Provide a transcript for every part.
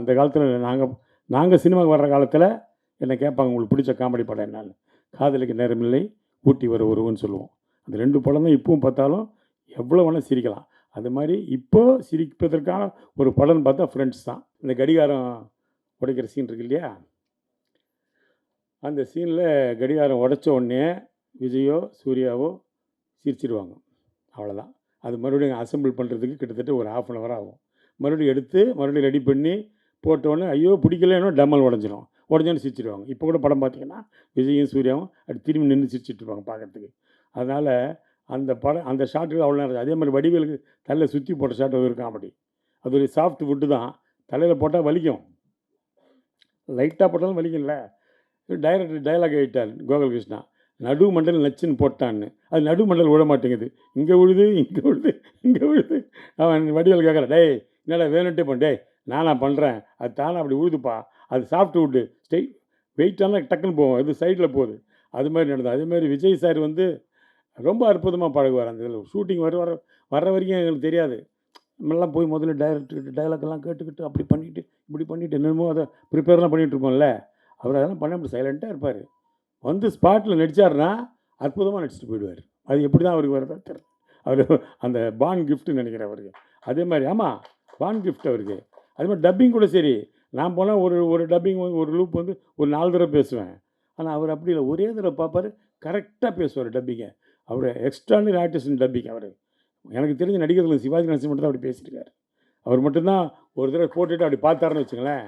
அந்த காலத்தில் நாங்கள் சினிமாவுக்கு வர்ற காலத்தில் என்ன கேட்பாங்க, உங்களுக்கு பிடிச்ச காமெடி படம் என்னன்னு. காதலிக்க நேரமில்லை, ஊட்டி வர ஒருவன்னு சொல்லுவோம். அந்த 2 படம் தான் இப்பவும் பார்த்தாலும் எவ்வளோ வேணால் சிரிக்கலாம். அது மாதிரி இப்போ சிரிப்பதற்கான ஒரு படம்னு பார்த்தா ஃப்ரெண்ட்ஸ் தான். இந்த கடிகாரம் உடைக்கிற சீன் இருக்கு இல்லையா, அந்த சீனில் கடிகாரம் உடைச்ச உடனே விஜயோ சூர்யாவோ சிரிச்சிடுவாங்க. அவ்வளோதான். அது மறுபடியும் அசெம்பிள் பண்ணுறதுக்கு கிட்டத்தட்ட ஒரு 1/2 அன் ஹவர் ஆகும். மறுபடியும் எடுத்து மறுபடியும் ரெடி பண்ணி போட்டோன்னே ஐயோ பிடிக்கலன்னா டம்மல் உடஞ்சிரும். உடஞ்சோன்னு சிரிச்சிடுவாங்க. இப்போ கூட படம் பார்த்தீங்கன்னா விஜயும் சூர்யாவும் அப்படி திரும்பி நின்று சிரிச்சிட்டு இருப்பாங்க பார்க்குறதுக்கு. அதனால் அந்த படம் அந்த ஷாட்டுக்கு அவ்வளோ நேரம். அதே மாதிரி வடிவேலுக்கு தலையில் சுற்றி போட்ட ஷாட் ஒரு காமெடி. அது ஒரு சாஃப்ட் வுட்டு தான். தலையில் போட்டால் வலிக்கும், லைட்டாக போட்டாலும் வலிக்கும்ல. டைரக்டர் டைலாக் எழுதிட்டார் கோகுல் கிருஷ்ணா, நடு மண்டல் நச்சுன்னு போட்டான்னு. அது நடு மண்டல் விழ மாட்டேங்குது, இங்கே விழுது இங்கே விழுது இங்கே விழுது. அவன் வடிவேல் கேட்குறான், டேய் என்னடா வேணுன்ட்டே பண்ண, டேய் நானா பண்ணுறேன், அது தானே அப்படி விழுதுப்பா, அது சாஃப்ட் வுட்டு வெயிட்டான டக்குன்னு போவோம், இது சைடில் போகுது. அது மாதிரி நடந்தது. அதேமாதிரி விஜய் சார் வந்து ரொம்ப அற்புதமாக பழகுவார். அந்த இதில் ஷூட்டிங் வர்ற வரைக்கும் எங்களுக்கு தெரியாது. நம்மளாம் போய் முதல்ல டைரக்டர்கிட்ட டைலாக்லாம் கேட்டுக்கிட்டு அப்படி பண்ணிவிட்டு இப்படி பண்ணிவிட்டு என்னமோ அதை ப்ரிப்பேர்லாம் பண்ணிகிட்ருப்போம்ல. அவர் அதெல்லாம் பண்ண அப்படி சைலண்ட்டாக இருப்பார். வந்து ஸ்பாட்டில் நடித்தார்னா அற்புதமாக நடிச்சுட்டு போயிடுவார். அது எப்படி தான் அவருக்கு வரதா தெரியல. அவர் அந்த பான் கிஃப்ட்டுன்னு நினைக்கிறேன் அவருக்கு. அதே மாதிரி ஆமாம், பான் கிஃப்ட் அவருக்கு. அதே மாதிரி டப்பிங் கூட சரி, நான் போனால் ஒரு டப்பிங் வந்து ஒரு லூப் வந்து ஒரு 4 தடவை பேசுவேன். ஆனால் அவர் அப்படி இல்லை, ஒரே தடவை பார்ப்பார், கரெக்டாக பேசுவார் டப்பிங்கை. அவர் எக்ஸ்ட்ரானரி ஆர்டிஸ்ட் டப்பிங். அவர் எனக்கு தெரிஞ்ச நடிகர்கள் சிவாஜி கணேசன் மட்டும் தான் அப்படி பேசியிருக்காரு. அவர் மட்டும்தான் ஒரு தடவை போட்டுட்டு அப்படி பார்த்தாருன்னு வச்சுங்களேன்,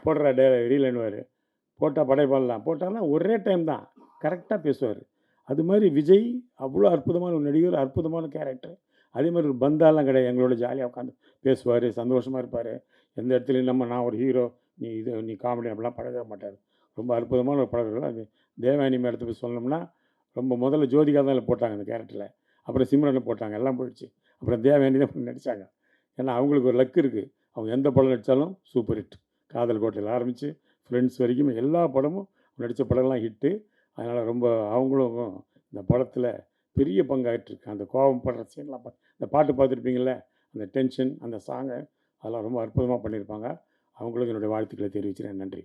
போடுறா ரீலன்னுவார், போட்டால் படைப்பாடலாம் போட்டார்னா ஒரே டைம் தான் கரெக்டாக பேசுவார். அது மாதிரி விஜய் அவ்வளோ அற்புதமான ஒரு நடிகர், அற்புதமான கேரக்டர். அதே மாதிரி ஒரு பந்தாலாம் கிடையாது, எங்களோட ஜாலியாக உட்காந்து பேசுவார், சந்தோஷமாக இருப்பார். எந்த இடத்துலையும் நான் ஒரு ஹீரோ, நீ காமெடி அப்படிலாம் பழக மாட்டார். ரொம்ப அற்புதமான ஒரு பழக்கம். அது தேவயானி மேடத்தை போய் சொன்னோம்னா, ரொம்ப முதல்ல ஜோதிகா தான் போட்டாங்க அந்த கேரக்டரில், அப்புறம் சிம்ரனை போட்டாங்க, எல்லாம் போயிடுச்சு. அப்புறம் தேவயானி தான் நடித்தாங்க. ஏன்னா அவங்களுக்கு ஒரு லக் இருக்குது, அவங்க எந்த படம் நடித்தாலும் சூப்பர் ஹிட். காதல் கோட்டையில் ஆரம்பித்து ஃப்ரெண்ட்ஸ் வரைக்கும் எல்லா படமும் நடித்த படம்லாம் ஹிட்டு. அதனால் ரொம்ப அவங்களும் இந்த படத்தில் பெரிய பங்காயிட்டிருக்கு. அந்த கோபம் படுற சீன்லாம் இந்த பாட்டு பார்த்துருப்பீங்கள, அந்த டென்ஷன், அந்த சாங்கை, அதெல்லாம் ரொம்ப அற்புதமாக பண்ணியிருப்பாங்க. அவங்களுக்கு என்னுடைய வாழ்த்துக்களை தெரிவிக்கிறேன். நன்றி.